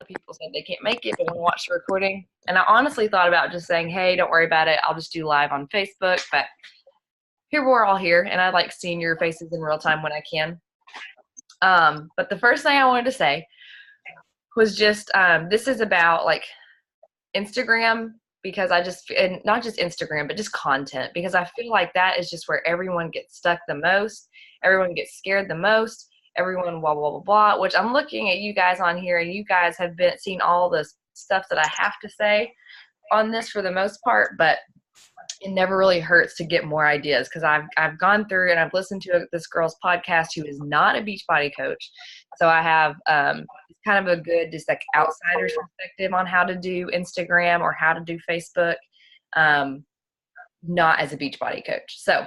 people said they can't make it but want to watch the recording. And I honestly thought about just saying, hey, don't worry about it. I'll just do live on Facebook. But here we're all here, and I like seeing your faces in real time when I can. But the first thing I wanted to say was just this is about like Instagram, because and not just Instagram, but just content, because I feel like that is just where everyone gets stuck the most. Everyone gets scared the most. Everyone blah, blah, blah, blah, which I'm looking at you guys on here, and you guys have seen all this stuff that I have to say on this for the most part, but it never really hurts to get more ideas, because I've gone through and I've listened to this girl's podcast who is not a Beachbody coach. So I have kind of a good just like outsider's perspective on how to do Instagram or how to do Facebook, not as a Beachbody coach. So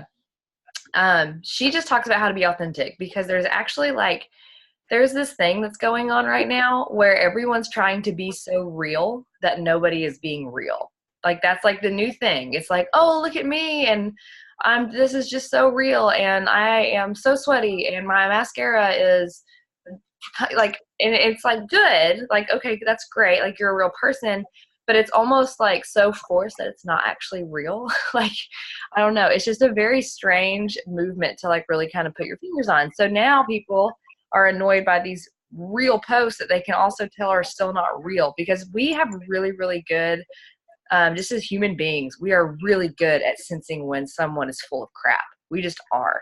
she just talks about how to be authentic, because there's actually there's this thing that's going on right now where everyone's trying to be so real that nobody is being real. Like that's like the new thing. It's like, oh, look at me, and this is just so real, and I am so sweaty, and my mascara is like, and it's like good, like, okay, that's great, like you're a real person, but it's almost like so forced that it's not actually real. Like, I don't know, it's just a very strange movement to like really kind of put your fingers on. So now people are annoyed by these real posts that they can also tell are still not real, because we have really, really good just as human beings, we are really good at sensing when someone is full of crap. We just are.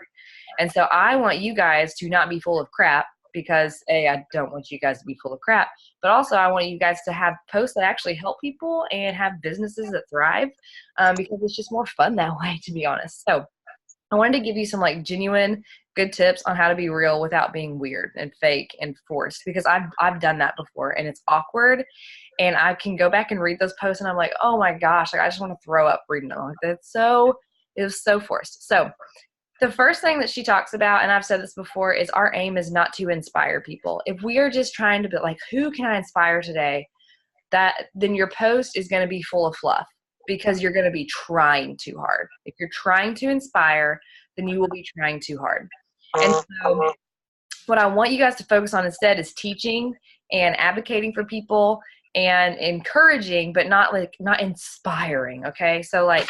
And so I want you guys to not be full of crap, because A, I don't want you guys to be full of crap, but also I want you guys to have posts that actually help people and have businesses that thrive, because it's just more fun that way, to be honest. So I wanted to give you some like genuine good tips on how to be real without being weird and fake and forced, because I've done that before, and it's awkward. And I can go back and read those posts, and I'm like, oh my gosh, like I just want to throw up reading them. Like it was so forced. So the first thing that she talks about, and I've said this before, is our aim is not to inspire people. If we are just trying to be like, who can I inspire today? Then your post is going to be full of fluff, because you're going to be trying too hard. If you're trying to inspire, then you will be trying too hard. And so what I want you guys to focus on instead is teaching and advocating for people and encouraging, but not inspiring. Okay. So like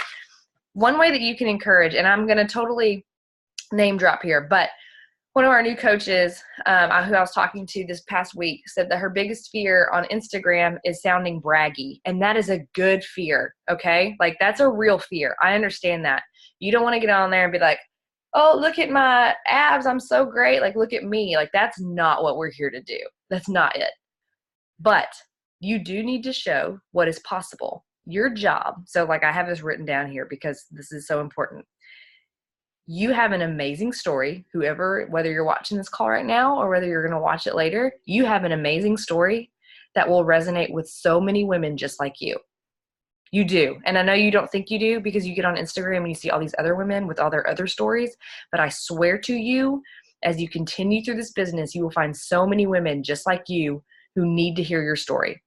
one way that you can encourage, and I'm going to totally name drop here, but one of our new coaches who I was talking to this past week said that her biggest fear on Instagram is sounding braggy. And that is a good fear. Okay. Like that's a real fear. I understand that. You don't want to get on there and be like, oh, look at my abs, I'm so great, like look at me. Like that's not what we're here to do. That's not it. But you do need to show what is possible. Your job, so like I have this written down here because this is so important. You have an amazing story, whether you're watching this call right now or whether you're going to watch it later, you have an amazing story that will resonate with so many women just like you. You do. And I know you don't think you do, because you get on Instagram and you see all these other women with all their other stories. But I swear to you, as you continue through this business, you will find so many women just like you who need to hear your story.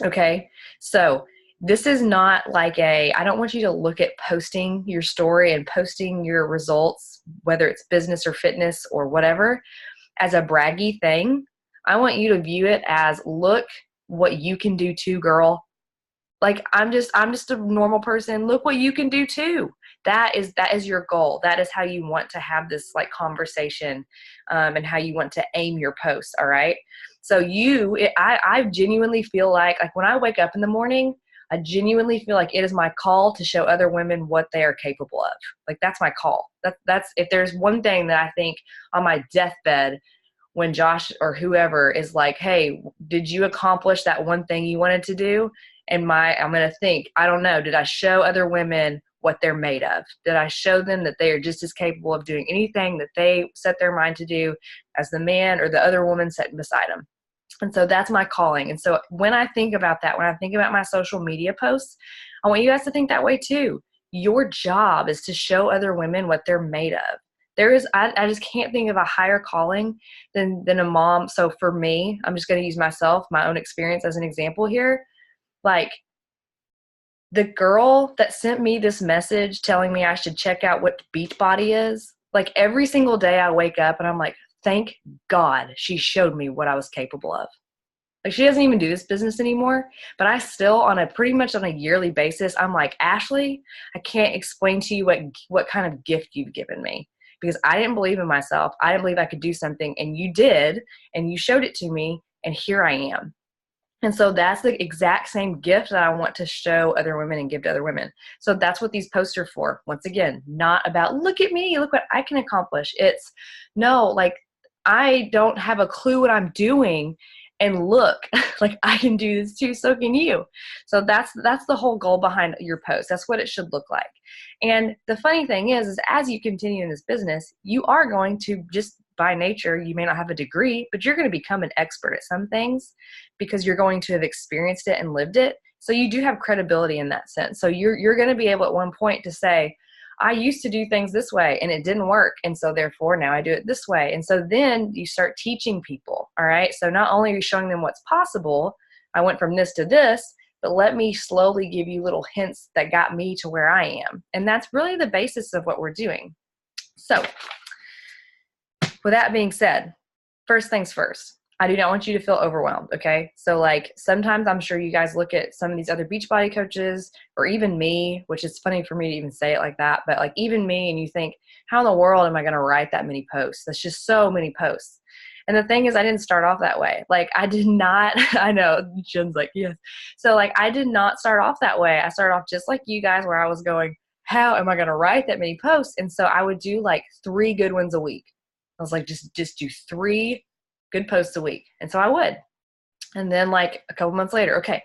Okay? So this is not like I don't want you to look at posting your story and posting your results, whether it's business or fitness or whatever, as a braggy thing. I want you to view it as, look what you can do too, girl. Like I'm just a normal person. Look what you can do too. That is your goal. That is how you want to have this like conversation, and how you want to aim your posts. All right. So I genuinely feel like when I wake up in the morning, I genuinely feel like it is my call to show other women what they are capable of. Like that's my call. That's if there's one thing that I think on my deathbed, when Josh or whoever is like, hey, did you accomplish that one thing you wanted to do? And I'm going to think, I don't know, did I show other women what they're made of? Did I show them that they are just as capable of doing anything that they set their mind to do as the man or the other woman sitting beside them? And so that's my calling. And so when I think about that, when I think about my social media posts, I want you guys to think that way too. Your job is to show other women what they're made of. I just can't think of a higher calling than a mom. So for me, I'm just going to use myself, my own experience as an example here. Like the girl that sent me this message telling me I should check out what Beachbody is, like every single day I wake up and I'm like, thank God she showed me what I was capable of. Like, she doesn't even do this business anymore, but I still, on a pretty much on a yearly basis, I'm like, Ashley, I can't explain to you what kind of gift you've given me, because I didn't believe in myself. I didn't believe I could do something, and you did, and you showed it to me, and here I am. And so that's the exact same gift that I want to show other women and give to other women. So that's what these posts are for. Once again, not about, look at me, look what I can accomplish. It's, no, like, I don't have a clue what I'm doing, and look, like, I can do this too, so can you. So that's the whole goal behind your post. That's what it should look like. And the funny thing is as you continue in this business, you are going to, just by nature, you may not have a degree, but you're going to become an expert at some things because you're going to have experienced it and lived it. So you do have credibility in that sense. So you're going to be able at one point to say, I used to do things this way and it didn't work. And so therefore now I do it this way. And so then you start teaching people. All right. So not only are you showing them what's possible, I went from this to this, but let me slowly give you little hints that got me to where I am. And that's really the basis of what we're doing. So with that being said, first things first, I do not want you to feel overwhelmed, okay? So like sometimes I'm sure you guys look at some of these other Beachbody coaches or even me, which is funny for me to even say it like that, but like even me, and you think, how in the world am I going to write that many posts? That's just so many posts. And the thing is, I didn't start off that way. Like I did not, I know, Jen's like, yes. So like I did not start off that way. I started off just like you guys, where I was going, how am I going to write that many posts? And so I would do like 3 good ones a week. I was like, just do 3 good posts a week. And so I would. And then like a couple months later, okay,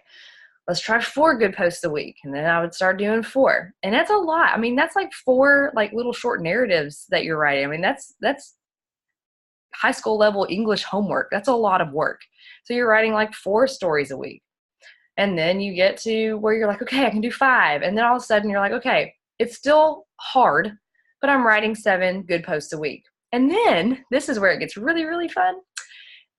let's try 4 good posts a week. And then I would start doing 4. And that's a lot. I mean, that's like 4 like little short narratives that you're writing. I mean, that's high school level English homework. That's a lot of work. So you're writing like 4 stories a week. And then you get to where you're like, okay, I can do 5. And then all of a sudden you're like, okay, it's still hard, but I'm writing 7 good posts a week. And then this is where it gets really, really fun.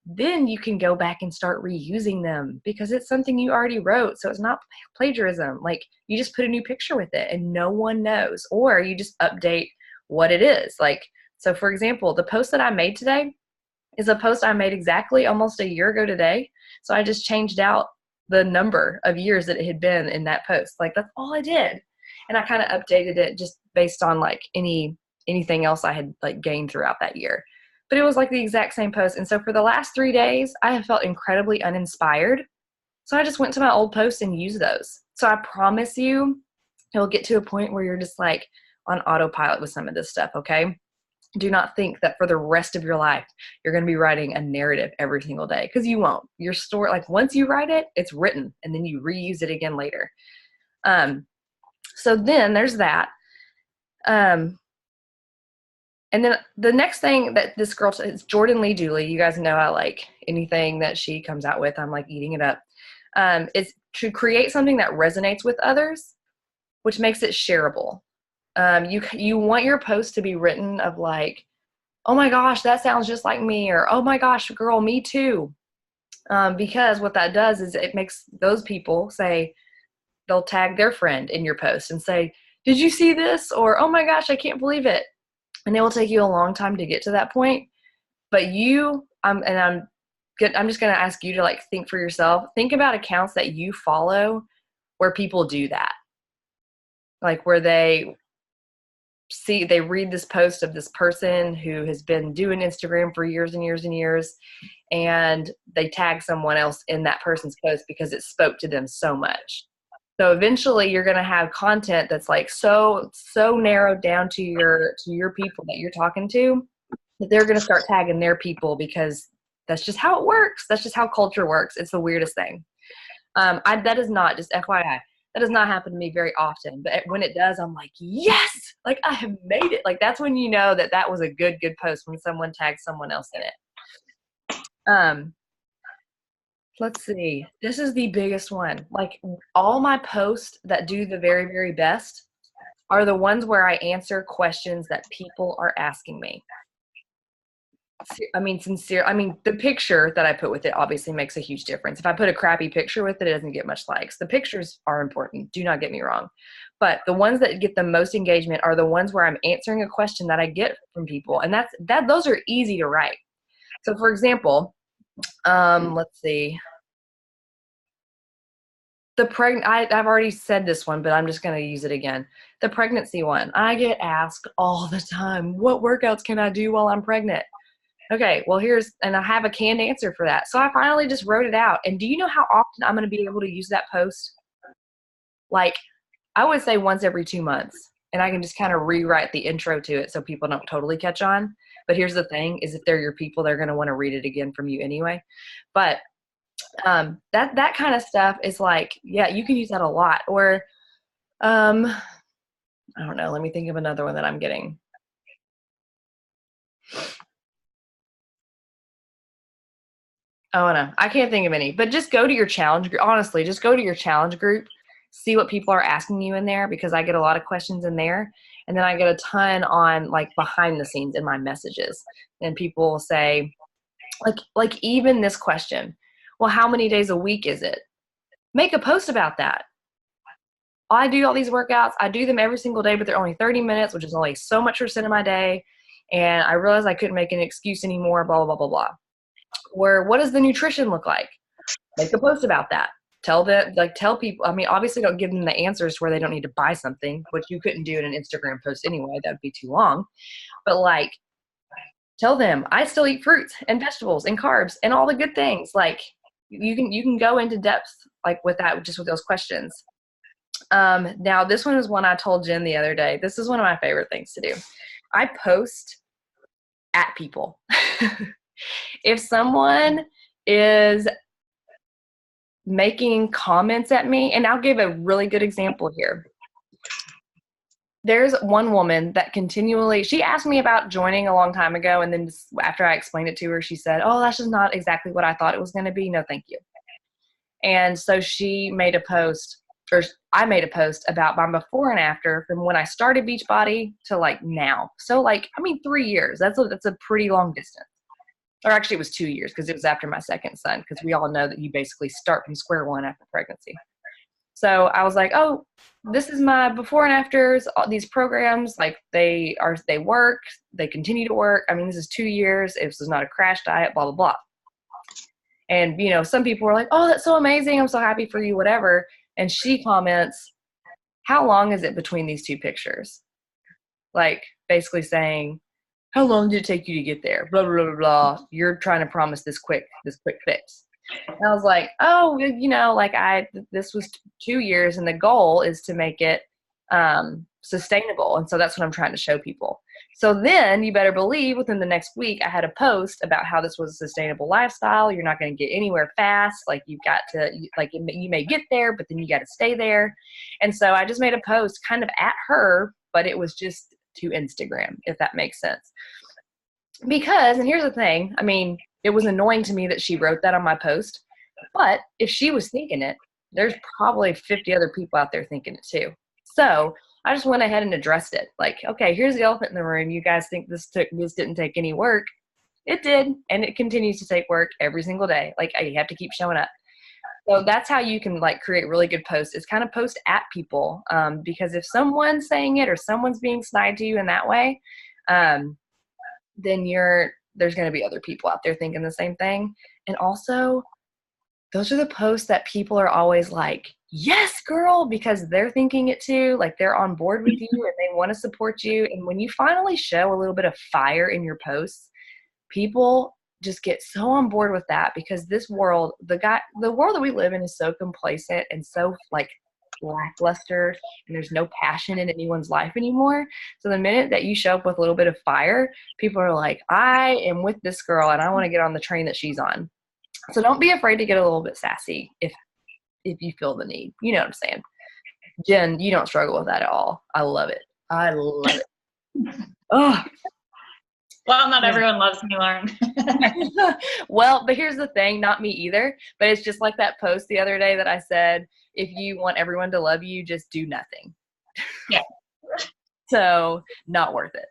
Then you can go back and start reusing them because it's something you already wrote. So it's not plagiarism. Like you just put a new picture with it and no one knows, or you just update what it is. Like, so for example, the post that I made today is a post I made exactly almost a year ago today. So I just changed out the number of years that it had been in that post. Like that's all I did. And I kind of updated it just based on like anything else I had like gained throughout that year. But it was like the exact same post. And so for the last 3 days, I have felt incredibly uninspired. So I just went to my old posts and used those. So I promise you, it'll get to a point where you're just like on autopilot with some of this stuff, okay? Do not think that for the rest of your life, you're going to be writing a narrative every single day, because you won't. Your story, like once you write it, it's written and then you reuse it again later. So then there's that. And then the next thing that this girl is Jordan Lee Dooley. You guys know I like anything that she comes out with. I'm like eating it up. Is to create something that resonates with others, which makes it shareable. You want your post to be written of like, oh my gosh, that sounds just like me, or oh my gosh, girl, me too. Because what that does is it makes those people say, they'll tag their friend in your post and say, did you see this? Or, oh my gosh, I can't believe it. And it will take you a long time to get to that point. But I'm just going to ask you to like think for yourself. Think about accounts that you follow where people do that. Like where they read this post of this person who has been doing Instagram for years and years and years, and they tag someone else in that person's post because it spoke to them so much. So eventually you're going to have content that's like so narrowed down to your people that you're talking to, that they're going to start tagging their people, because that's just how it works. That's just how culture works. It's the weirdest thing. That is not, just FYI, that does not happen to me very often. But when it does, I'm like, yes, like I have made it. Like that's when you know that was a good post, when someone tags someone else in it. Let's see. This is the biggest one. Like all my posts that do the very, very best are the ones where I answer questions that people are asking me. I mean, the picture that I put with it obviously makes a huge difference. If I put a crappy picture with it, it doesn't get much likes. The pictures are important. Do not get me wrong. But the ones that get the most engagement are the ones where I'm answering a question that I get from people. And those are easy to write. So for example, let's see. I've already said this one, but I'm just going to use it again. The pregnancy one. I get asked all the time, what workouts can I do while I'm pregnant? Okay, well, and I have a canned answer for that. So I finally just wrote it out. And do you know how often I'm going to be able to use that post? Like, I would say once every 2 months. And I can just kind of rewrite the intro to it so people don't totally catch on. But here's the thing, is if they're your people, they're going to want to read it again from you anyway. But that kind of stuff is like, yeah, you can use that a lot. Or, I don't know, let me think of another one that I'm getting. Oh, no, I can't think of any, but just go to your challenge group. Honestly, just go to your challenge group, see what people are asking you in there, because I get a lot of questions in there. And then I get a ton on like behind the scenes in my messages. And people will say, like even this question, well, how many days a week is it? Make a post about that. I do all these workouts. I do them every single day, but they're only 30 minutes, which is only so much percent of my day. And I realized I couldn't make an excuse anymore, blah, blah, blah, blah, blah. Where, what does the nutrition look like? Make a post about that. Tell people, I mean, obviously don't give them the answers where they don't need to buy something, which you couldn't do in an Instagram post anyway. That would be too long. But like, tell them I still eat fruits and vegetables and carbs and all the good things. Like you can go into depth like with that, just with those questions. Now this one is one I told Jen the other day. This is one of my favorite things to do. I post at people. If someone is making comments at me, and I'll give a really good example here. There's one woman that she asked me about joining a long time ago, and then after I explained it to her, she said, oh, that's just not exactly what I thought it was going to be. No, thank you. And so she made a post, or I made a post about my before and after from when I started Beachbody to like now. So 3 years. That's a pretty long distance. Or actually it was 2 years because it was after my second son, because we all know that you basically start from square one after pregnancy. So I was like, oh, this is my before and afters. All these programs, like they work, they continue to work. I mean, this is 2 years. This is not a crash diet, blah, blah, blah. And, some people were like, oh, that's so amazing. I'm so happy for you, whatever. And she comments, how long is it between these two pictures? Like basically saying, how long did it take you to get there? Blah, blah, blah, blah. You're trying to promise this quick fix. And I was like, oh, this was 2 years and the goal is to make it sustainable. And so that's what I'm trying to show people. So then you better believe within the next week, I had a post about how this was a sustainable lifestyle. You're not going to get anywhere fast. Like you've got to, you may get there, but then you got to stay there. And so I just made a post kind of at her, but it was just to Instagram, if that makes sense. Because, and here's the thing, I mean, it was annoying to me that she wrote that on my post, but if she was thinking it, there's probably 50 other people out there thinking it too. So I just went ahead and addressed it. Like, okay, here's the elephant in the room. You guys think this didn't take any work. It did, and it continues to take work every single day. Like, you have to keep showing up. So that's how you can create really good posts. It's kind of post at people, because if someone's saying it or someone's being snide to you in that way, then there's going to be other people out there thinking the same thing. And also, those are the posts that people are always like, yes, girl, because they're thinking it too. Like they're on board with you and they want to support you. And when you finally show a little bit of fire in your posts, people just get so on board with that, because this world, the world that we live in is so complacent and so lackluster, and there's no passion in anyone's life anymore. So the minute that you show up with a little bit of fire, people are like, I am with this girl and I want to get on the train that she's on. So don't be afraid to get a little bit sassy if you feel the need. You know what I'm saying? Jen, you don't struggle with that at all. I love it. I love it. Oh. Well, not everyone loves me, Lauren. Well, but here's the thing, not me either, but it's just like that post the other day that I said, if you want everyone to love you, just do nothing. Yeah. So not worth it.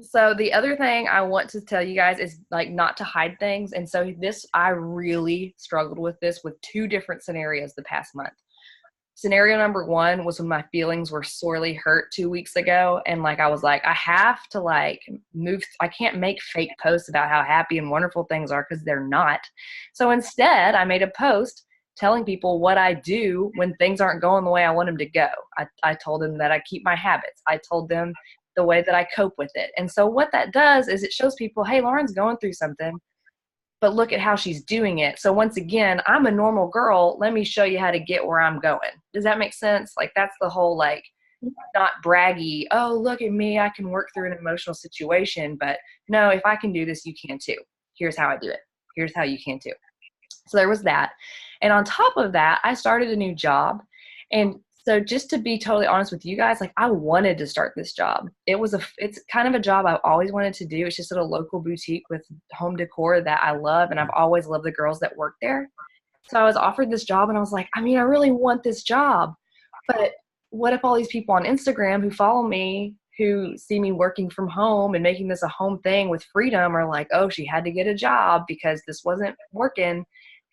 So the other thing I want to tell you guys is not to hide things. And so I really struggled with this with 2 different scenarios the past month. Scenario number 1 was when my feelings were sorely hurt 2 weeks ago. And I was like, I have to move. I can't make fake posts about how happy and wonderful things are, because they're not. So instead I made a post telling people what I do when things aren't going the way I want them to go. I told them that I keep my habits. I told them the way that I cope with it. And so what that does is it shows people, hey, Lauren's going through something, but look at how she's doing it. So once again, I'm a normal girl. Let me show you how to get where I'm going. Does that make sense? Like, that's the whole, like, not braggy, oh, look at me, I can work through an emotional situation. But no, if I can do this, you can too. Here's how I do it. Here's how you can too. So there was that. And on top of that, I started a new job. And so just to be totally honest with you guys, like, I wanted to start this job. It's kind of a job I've always wanted to do. It's just at a local boutique with home decor that I love. And I've always loved the girls that work there. So I was offered this job and I was like, I mean, I really want this job, but what if all these people on Instagram who follow me, who see me working from home and making this a home thing with freedom, are like, oh, she had to get a job because this wasn't working,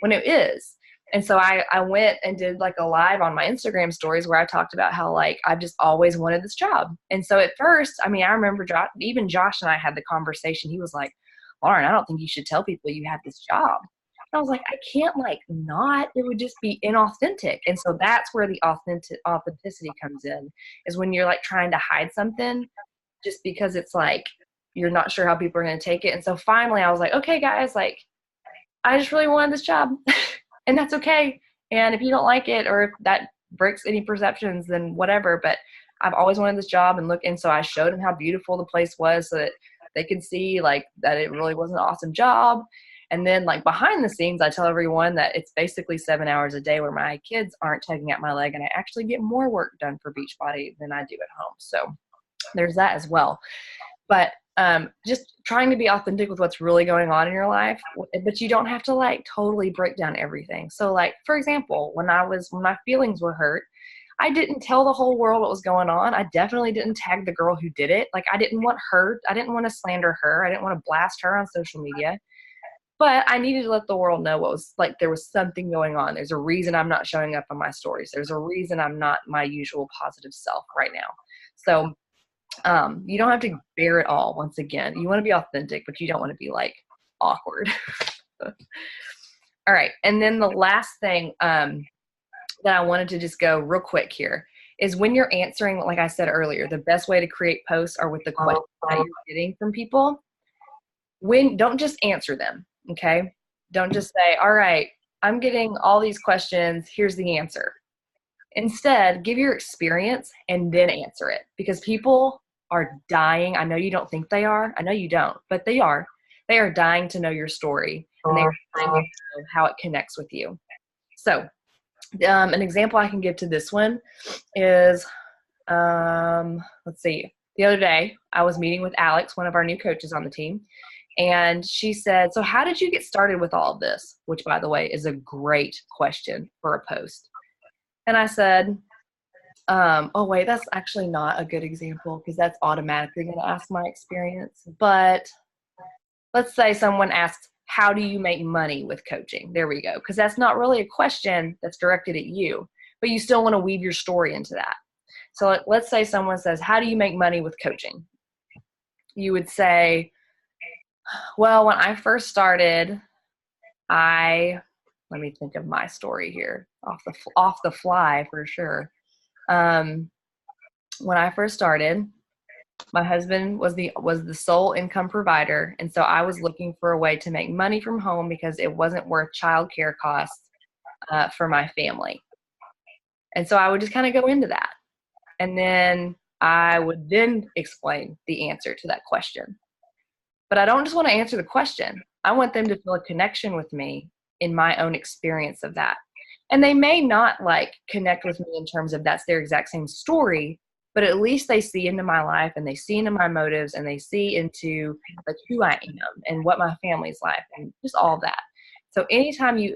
when it is. And so I went and did like a live on my Instagram stories where I talked about how, like, I've just always wanted this job. And so at first, I mean, I remember even Josh and I had the conversation. He was like, Lauren, I don't think you should tell people you have this job. And I was like, I can't, like, not. It would just be inauthentic. And so that's where the authenticity comes in, is when you're like trying to hide something just because it's like you're not sure how people are going to take it. And so finally I was like, okay, guys, like, I just really wanted this job and that's okay. And if you don't like it, or if that breaks any perceptions, then whatever. But I've always wanted this job. And so I showed them how beautiful the place was so that they could see, like, that it really was an awesome job. And then, like, behind the scenes, I tell everyone that it's basically 7 hours a day where my kids aren't tugging at my leg, and I actually get more work done for Beachbody than I do at home. So there's that as well. But just trying to be authentic with what's really going on in your life, but you don't have to, like, totally break down everything. So, like, for example, when my feelings were hurt, I didn't tell the whole world what was going on. I definitely didn't tag the girl who did it. Like, I didn't want to slander her. I didn't want to blast her on social media. But I needed to let the world know what was, like, there was something going on. There's a reason I'm not showing up on my stories. There's a reason I'm not my usual positive self right now. So you don't have to bear it all. Once again, you want to be authentic, but you don't want to be, like, awkward. All right. And then the last thing that I wanted to just go real quick here is, when you're answering, like I said earlier, the best way to create posts are with the questions that you're getting from people. Don't just answer them. Okay. Don't just say, all right, I'm getting all these questions, here's the answer. Instead, give your experience and then answer it, because people are dying. I know you don't think they are. I know you don't, but they are. They are dying to know your story, and they are dying to know how it connects with you. So an example I can give to this one is, let's see. The other day, I was meeting with Alex, one of our new coaches on the team, and she said, so how did you get started with all of this? Which, by the way, is a great question for a post. And I said, oh, wait, that's actually not a good example, because that's automatically going to ask my experience. But let's say someone asks, how do you make money with coaching? There we go. Because that's not really a question that's directed at you, but you still want to weave your story into that. So let's say someone says, how do you make money with coaching? You would say, well, when I first started, let me think of my story here off the fly for sure. When I first started, my husband was the sole income provider, and so I was looking for a way to make money from home because it wasn't worth childcare costs for my family. And so I would just kind of go into that, and then I would then explain the answer to that question. But I don't just want to answer the question. I want them to feel a connection with me in my own experience of that. And they may not, like, connect with me in terms of that's their exact same story, but at least they see into my life, and they see into my motives, and they see into, like, who I am and what my family's like, and just all of that. So anytime you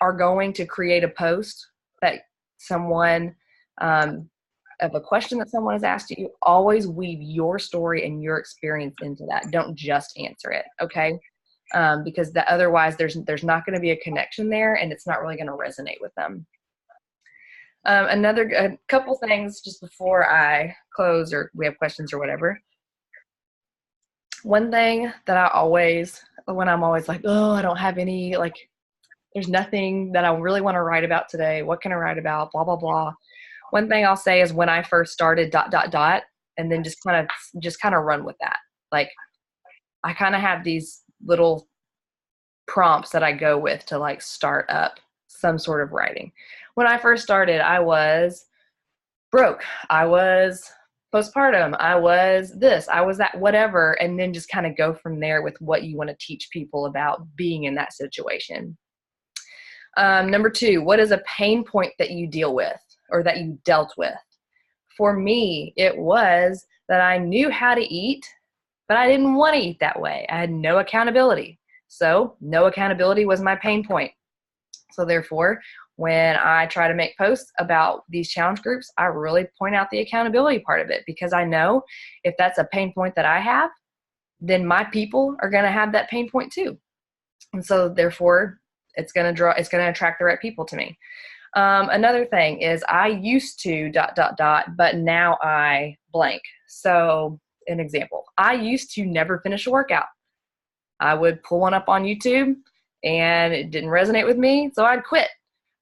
are going to create a post that someone, of a question that someone has asked you, always weave your story and your experience into that. Don't just answer it, okay? Because otherwise there's not going to be a connection there, and it's not really going to resonate with them. A couple things just before I close, or we have questions or whatever. One thing that when I'm always like, oh, I don't have any, like, There's nothing that I really want to write about today. What can I write about? Blah, blah, blah. One thing I'll say is when I first started ... and then just kind of run with that. Like I kind of have these little prompts that I go with to like start up some sort of writing. When I first started, I was broke. I was postpartum. I was this, I was that, whatever. And then just kind of go from there with what you want to teach people about being in that situation. Number 2, what is a pain point that you deal with or that you dealt with? For me, it was that I knew how to eat, but I didn't want to eat that way. I had no accountability. So no accountability was my pain point. So therefore, when I try to make posts about these challenge groups, I really point out the accountability part of it, because I know if that's a pain point that I have, then my people are going to have that pain point too. And so therefore, it's going to attract the right people to me. Another thing is I used to ... but now I blank. So an example, I used to never finish a workout. I would pull one up on YouTube and it didn't resonate with me, so I'd quit.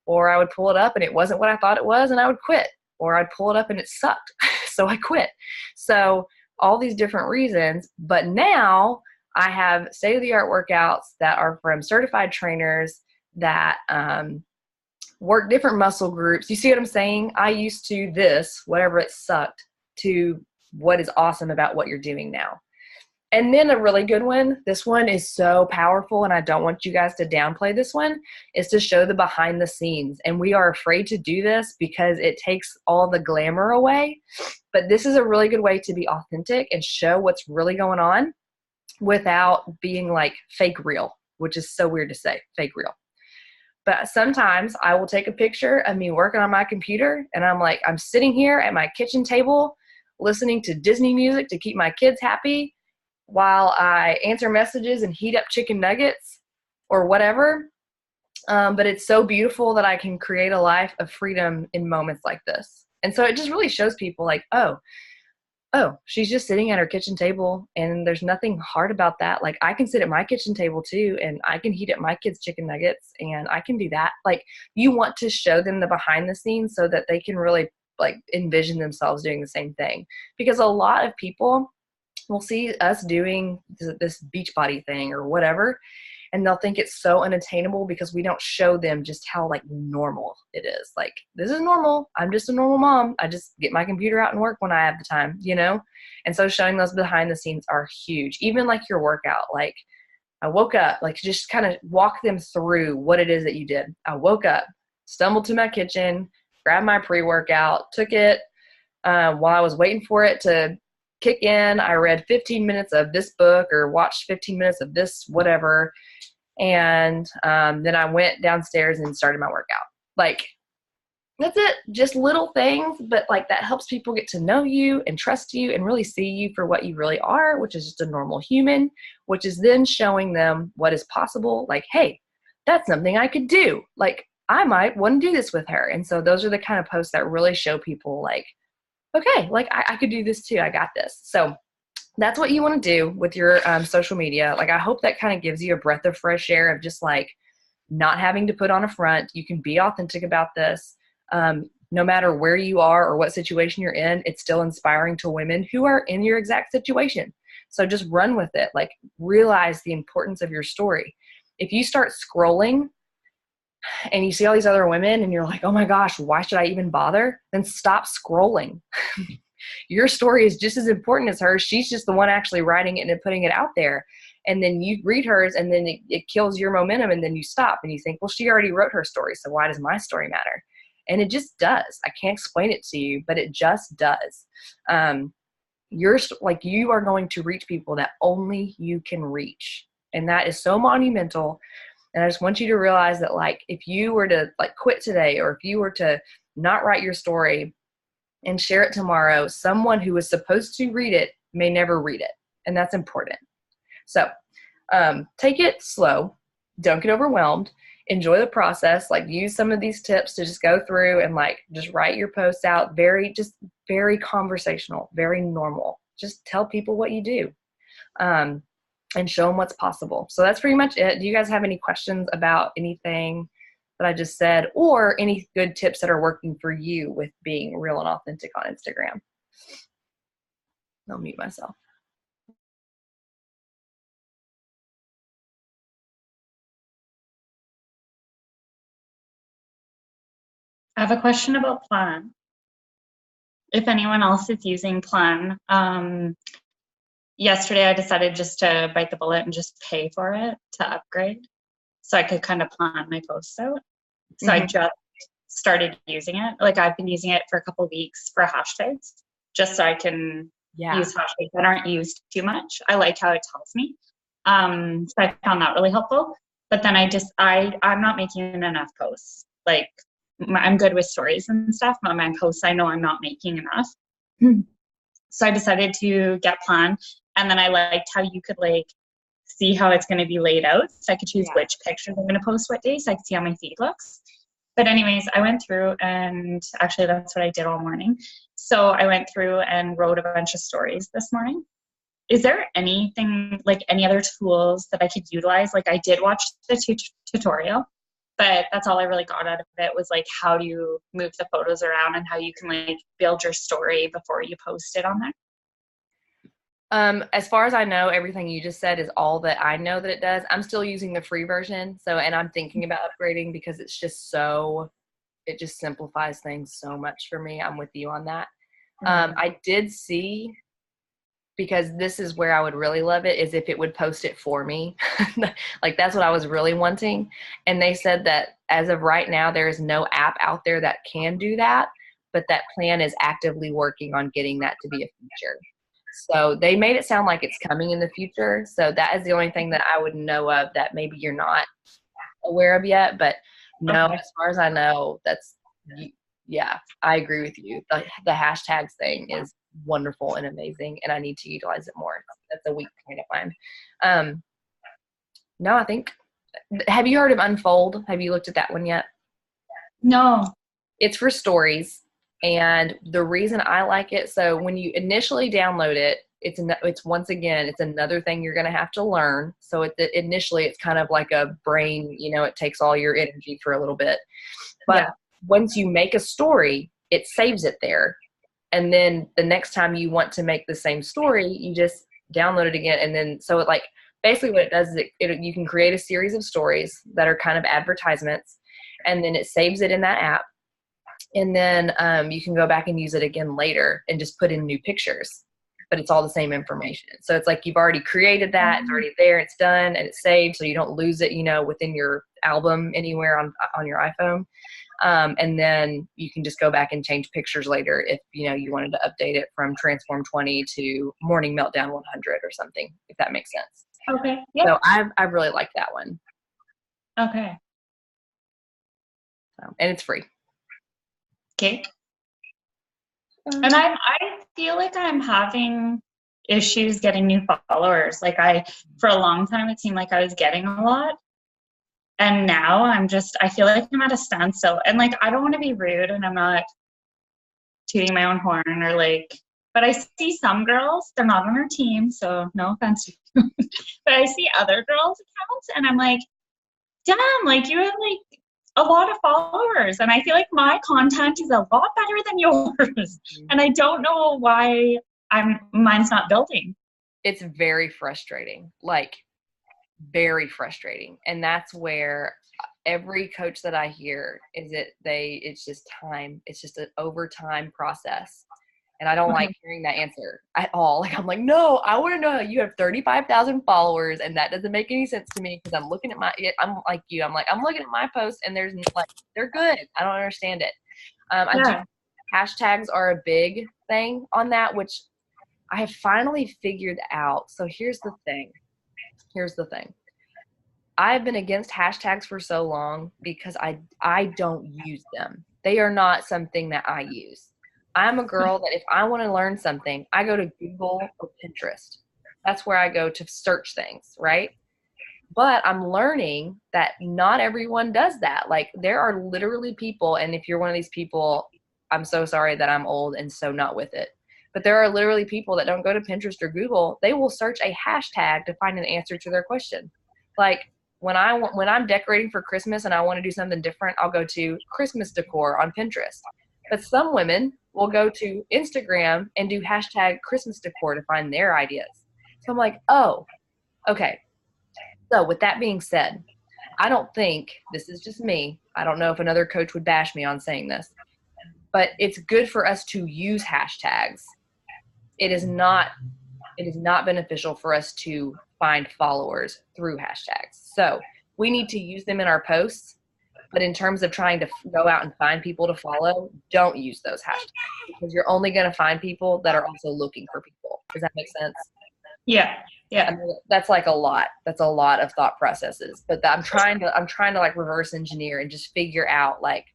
Or I would pull it up and it wasn't what I thought it was, and I would quit. Or I'd pull it up and it sucked, so I quit. So all these different reasons. But now I have state-of-the-art workouts that are from certified trainers that work different muscle groups. You see what I'm saying? I used to this, whatever it sucked, to what is awesome about what you're doing now. And then a really good one, this one is so powerful, and I don't want you guys to downplay this one, is to show the behind the scenes. And we are afraid to do this because it takes all the glamour away. But this is a really good way to be authentic and show what's really going on without being like fake real, which is so weird to say, fake real. But sometimes I will take a picture of me working on my computer, and I'm sitting here at my kitchen table listening to Disney music to keep my kids happy while I answer messages and heat up chicken nuggets or whatever. But it's so beautiful that I can create a life of freedom in moments like this. And so it just really shows people like, oh, she's just sitting at her kitchen table, and there's nothing hard about that. Like I can sit at my kitchen table too, and I can heat up my kids' chicken nuggets, and I can do that. Like you want to show them the behind the scenes so that they can really like envision themselves doing the same thing. Because a lot of people will see us doing this Beachbody thing or whatever, and they'll think it's so unattainable because we don't show them just how like normal it is. Like, this is normal. I'm just a normal mom. I just get my computer out and work when I have the time, you know? And so showing those behind the scenes are huge. Even like your workout, like I woke up, like just kind of walk them through what it is that you did. I woke up, stumbled to my kitchen, grabbed my pre-workout, took it while I was waiting for it to kick in. I read 15 minutes of this book or watched 15 minutes of this whatever. And then I went downstairs and started my workout. Like, that's it. Just little things, but like that helps people get to know you and trust you and really see you for what you really are, which is just a normal human, which is then showing them what is possible. Like, hey, that's something I could do. Like, I might want to do this with her. And so those are the kind of posts that really show people like, okay, like I could do this too. I got this. So that's what you want to do with your social media. Like, I hope that kind of gives you a breath of fresh air of just like not having to put on a front. You can be authentic about this. No matter where you are or what situation you're in, it's still inspiring to women who are in your exact situation. So just run with it. Like, realize the importance of your story. If you start scrolling and you see all these other women and you're like, oh my gosh, why should I even bother? Then stop scrolling. Your story is just as important as hers. She's just the one actually writing it and putting it out there. And then you read hers, and then it kills your momentum, and then you stop and you think, well, she already wrote her story, so why does my story matter? And it just does. I can't explain it to you, but it just does. You are going to reach people that only you can reach. And that is so monumental. And I just want you to realize that, like, if you were to like quit today, or if you were to not write your story and share it tomorrow, someone who was supposed to read it may never read it. And that's important. So take it slow. Don't get overwhelmed. Enjoy the process. Like, use some of these tips to just go through and like just write your posts out. Very conversational, very normal. Just tell people what you do. and show them what's possible. So that's pretty much it. Do you guys have any questions about anything that I just said, or any good tips that are working for you with being real and authentic on Instagram? I'll mute myself. I have a question about Plan. If anyone else is using Plan, yesterday I decided just to bite the bullet and just pay for it to upgrade so I could kind of plan my posts out. So I just started using it. Like I've been using it for a couple of weeks for hashtags, just so I can use hashtags that aren't used too much. I like how it tells me. So I found that really helpful. But then I'm not making enough posts. Like I'm good with stories and stuff, but my posts I know I'm not making enough. So I decided to get Plan, and then I liked how you could like see how it's going to be laid out. So I could choose which pictures I'm going to post what day, so I could see how my feed looks. But anyways, I went through, and actually that's what I did all morning. So I went through and wrote a bunch of stories this morning. Is there anything, like any other tools that I could utilize? Like I did watch the tutorial, but that's all I really got out of it was like how do you move the photos around and how you can like build your story before you post it on there. As far as I know, everything you just said is all that I know that it does. I'm still using the free version. And I'm thinking about upgrading because it's just it just simplifies things so much for me. I'm with you on that. I did see, because this is where I would really love it, is if it would post it for me. Like that's what I was really wanting. And they said that as of right now, there is no app out there that can do that, but that Plan is actively working on getting that to be a feature. So they made it sound like it's coming in the future. So that is the only thing that I would know of that maybe you're not aware of yet. But no, as far as I know, I agree with you. The hashtags thing is wonderful and amazing, and I need to utilize it more. That's a weak point of mine. No, I think, have you heard of Unfold? Have you looked at that one yet? No. It's for stories. And the reason I like it, so when you initially download it, it's once again, it's another thing you're going to have to learn. So initially it's kind of like a brain, it takes all your energy for a little bit. But once you make a story, it saves it there. And then the next time you want to make the same story, you just download it again. And then, so it like, basically what it does is you can create a series of stories that are kind of advertisements, and then it saves it in that app. And then you can go back and use it again later and just put in new pictures, but it's all the same information. So it's like you've already created that, it's already there, it's done, and it's saved, so you don't lose it, within your album anywhere on your iPhone. And then you can just go back and change pictures later if you wanted to update it from Transform 20 to Morning Meltdown 100 or something, if that makes sense. Okay. Yeah. So I really like that one. Okay. So, and it's free. Okay. And I feel like I'm having issues getting new followers. Like for a long time, it seemed like I was getting a lot. And now I feel like I'm at a standstill. And like, I don't want to be rude, and I'm not tooting my own horn or like, but I see some girls, they're not on our team, so no offense to you. But I see other girls' accounts and I'm like, damn, like you have like a lot of followers. And I feel like my content is a lot better than yours. And I don't know why mine's not building. It's very frustrating. Like, very frustrating. And that's where every coach that I hear it's just time. It's just an overtime process. And I don't like hearing that answer at all. Like, I'm like, no, I want to know how you have 35,000 followers. And that doesn't make any sense to me, because I'm looking at I'm like you. I'm looking at my posts and there's like, they're good. I don't understand it. Hashtags are a big thing on that, which I have finally figured out. So here's the thing. I've been against hashtags for so long because I don't use them. They are not something that I use. I'm a girl that if I want to learn something, I go to Google or Pinterest. That's where I go to search things, right? But I'm learning that not everyone does that. Like, there are literally people, and if you're one of these people, I'm so sorry that I'm old and so not with it. But there are literally people that don't go to Pinterest or Google. They will search a hashtag to find an answer to their question. Like when I'm decorating for Christmas and I want to do something different, I'll go to Christmas decor on Pinterest. But some women will go to Instagram and do hashtag Christmas decor to find their ideas. So I'm like, oh, okay. So with that being said, I don't think, this is just me, I don't know if another coach would bash me on saying this, but it's good for us to use hashtags. It is not beneficial for us to find followers through hashtags. So we need to use them in our posts, but in terms of trying to go out and find people to follow, don't use those hashtags because you're only going to find people that are also looking for people. Does that make sense? Yeah. Yeah. I mean, that's like a lot. That's a lot of thought processes. But I'm trying to like reverse engineer and just figure out like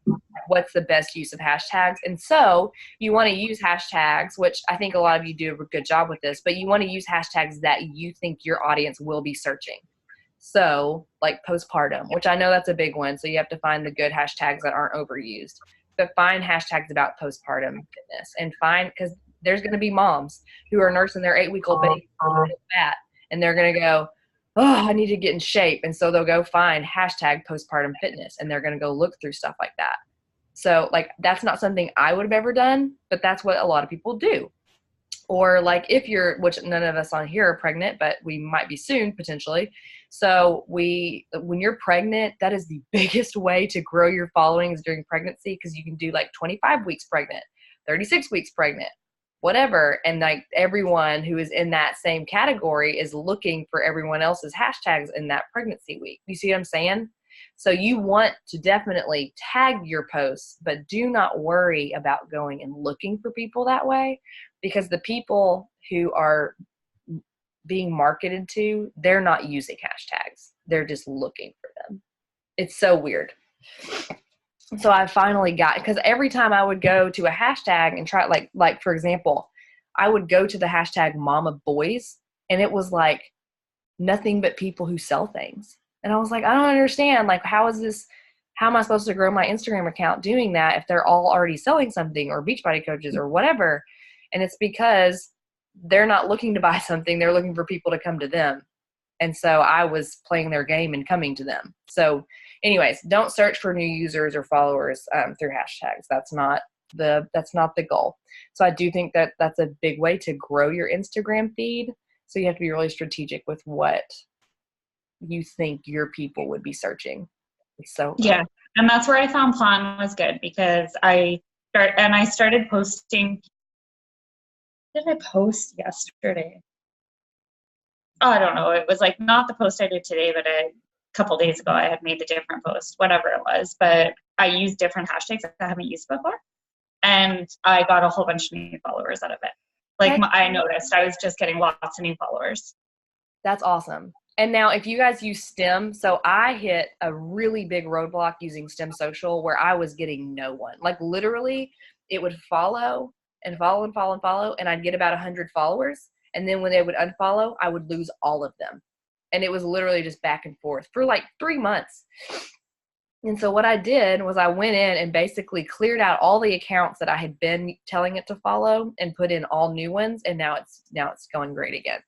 what's the best use of hashtags. And so you want to use hashtags, which I think a lot of you do a good job with this, but you want to use hashtags that you think your audience will be searching. So like postpartum, which I know that's a big one. So you have to find the good hashtags that aren't overused, but find hashtags about postpartum fitness and find, because there's going to be moms who are nursing their 8-week-old baby fat, and they're going to go, oh, I need to get in shape. And so they'll go find hashtag postpartum fitness and they're going to go look through stuff like that. So like, that's not something I would have ever done, but that's what a lot of people do. Or like if you're, which none of us on here are pregnant, but we might be soon potentially. So when you're pregnant, that is the biggest way to grow your followings during pregnancy, because you can do like 25 weeks pregnant, 36 weeks pregnant, whatever. And like everyone who is in that same category is looking for everyone else's hashtags in that pregnancy week. You see what I'm saying? So you want to definitely tag your posts, but do not worry about going and looking for people that way, because the people who are being marketed to, they're not using hashtags. They're just looking for them. It's so weird. So I finally got, because every time I would go to a hashtag and try, like for example, I would go to the hashtag mama boys, and it was like nothing but people who sell things. And I was like, I don't understand. Like, how am I supposed to grow my Instagram account doing that if they're all already selling something, or Beachbody coaches or whatever? And it's because they're not looking to buy something. They're looking for people to come to them. And so I was playing their game and coming to them. So anyways, don't search for new users or followers through hashtags. That's not the goal. So I do think that that's a big way to grow your Instagram feed. So you have to be really strategic with what you think your people would be searching. So yeah, and that's where I found Plan was good, because I started posting. What did I post yesterday? Oh, I don't know. It was like not the post I did today, but a couple days ago I had made the different post, whatever it was. But I used different hashtags that I haven't used before, and I got a whole bunch of new followers out of it. Like I noticed I was just getting lots of new followers. That's awesome. And now if you guys use STEM, so I hit a really big roadblock using STEM Social where I was getting no one. Like literally it would follow and follow and follow and follow, and I'd get about 100 followers. And then when they would unfollow, I would lose all of them. And it was literally just back and forth for like 3 months. And so what I did was I went in and basically cleared out all the accounts that I had been telling it to follow and put in all new ones. And now it's going great again.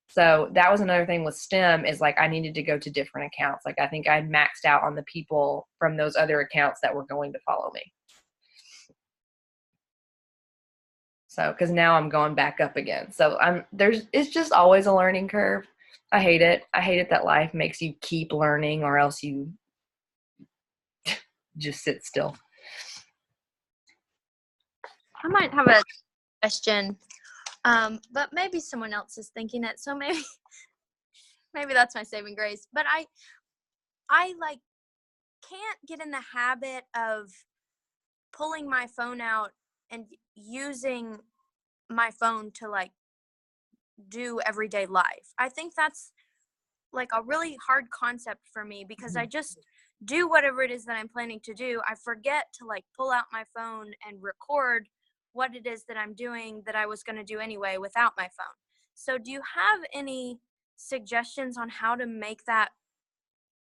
So that was another thing with STEM, is like I needed to go to different accounts. Like I think I maxed out on the people from those other accounts that were going to follow me. So, because now I'm going back up again. So it's just always a learning curve. I hate it. I hate it that life makes you keep learning, or else you just sit still. I might have a question, but maybe someone else is thinking it. So maybe that's my saving grace. But I like can't get in the habit of pulling my phone out and using my phone to like do everyday life. I think that's like a really hard concept for me, because I just do whatever it is that I'm planning to do. I forget to like pull out my phone and record what it is that I'm doing that I was going to do anyway without my phone. So do you have any suggestions on how to make that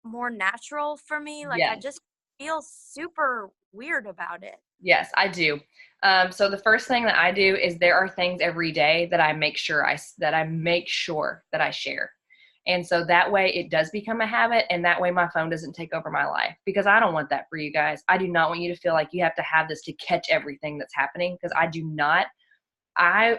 more natural for me? Like, Yes. I just feel super weird about it. Yes, I do. So the first thing that I do is there are things every day that I make sure that I share. And so that way it does become a habit, and that way my phone doesn't take over my life, because I don't want that for you guys. I do not want you to feel like you have to have this to catch everything that's happening, because I do not. I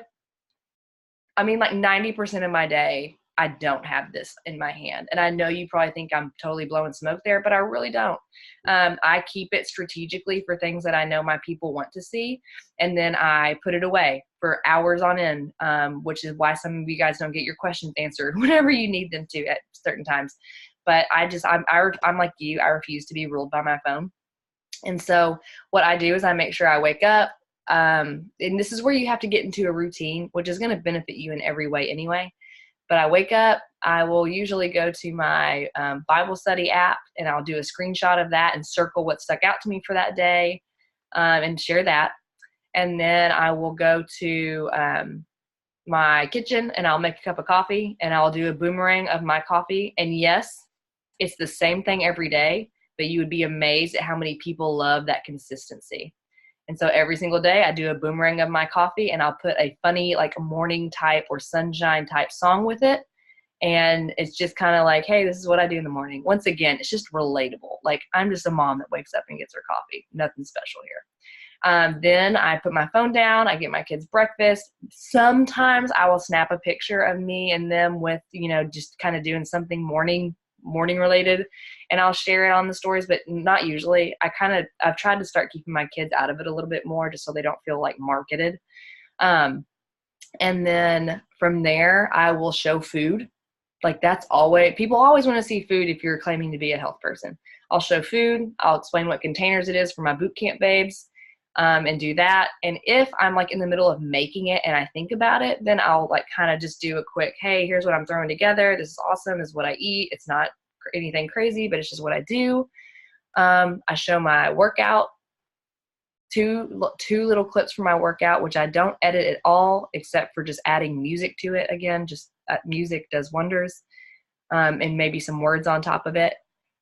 mean, like 90% of my day, I don't have this in my hand. And I know you probably think I'm totally blowing smoke there, but I really don't. I keep it strategically for things that I know my people want to see. And then I put it away for hours on end, which is why some of you guys don't get your questions answered whenever you need them to at certain times. But I'm like you, I refuse to be ruled by my phone. And so what I do is I make sure I wake up. And this is where you have to get into a routine, which is going to benefit you in every way anyway. But I wake up, I will usually go to my Bible study app, and I'll do a screenshot of that and circle what stuck out to me for that day, and share that. And then I will go to my kitchen, and I'll make a cup of coffee, and I'll do a boomerang of my coffee. And yes, it's the same thing every day, but you would be amazed at how many people love that consistency. And so every single day I do a boomerang of my coffee, and I'll put a funny, like a morning type or sunshine type song with it. And it's just kind of like, hey, this is what I do in the morning. Once again, it's just relatable. Like, I'm just a mom that wakes up and gets her coffee. Nothing special here. Then I put my phone down. I get my kids breakfast. Sometimes I will snap a picture of me and them with, just kind of doing something morning related, and I'll share it on the stories, but not usually. I've tried to start keeping my kids out of it a little bit more, just so they don't feel like marketed. And then from there, I will show food. Like, people always want to see food if you're claiming to be a health person. I'll show food. I'll explain what containers it is for my boot camp babes, and do that. And if I'm like in the middle of making it and I think about it, then I'll like kind of just do a quick, hey, here's what I'm throwing together. This is awesome. This is what I eat. It's not anything crazy, but it's just what I do. I show my workout, two little clips from my workout, which I don't edit at all, except for just adding music to it. Again, just music does wonders, and maybe some words on top of it.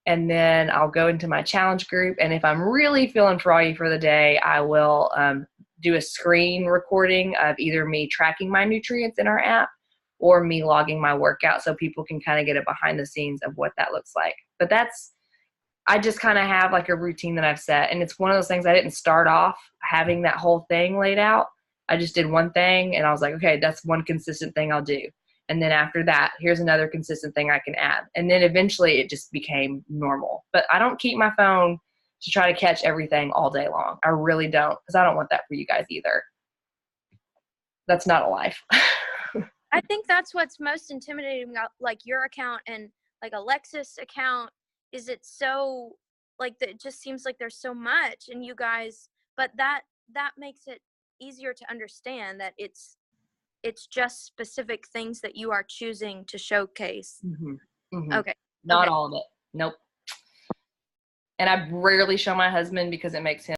And then I'll go into my challenge group. And if I'm really feeling froggy for the day, I will do a screen recording of either me tracking my nutrients in our app or me logging my workout, so people can kind of get a behind the scenes of what that looks like. But I just kind of have like a routine that I've set. And it's one of those things, I didn't start off having that whole thing laid out. I just did one thing, and I was like, okay, that's one consistent thing I'll do. And then after that, here's another consistent thing I can add. And then eventually it just became normal. But I don't keep my phone to try to catch everything all day long. I really don't, because I don't want that for you guys either. That's not a life. I think that's what's most intimidating about like your account and like Alexis' account, is it's so like it just seems like there's so much, and you guys, but that makes it easier to understand that it's just specific things that you are choosing to showcase. Mm-hmm. Mm-hmm. Okay. Not all of it. Nope. And I rarely show my husband, because it makes him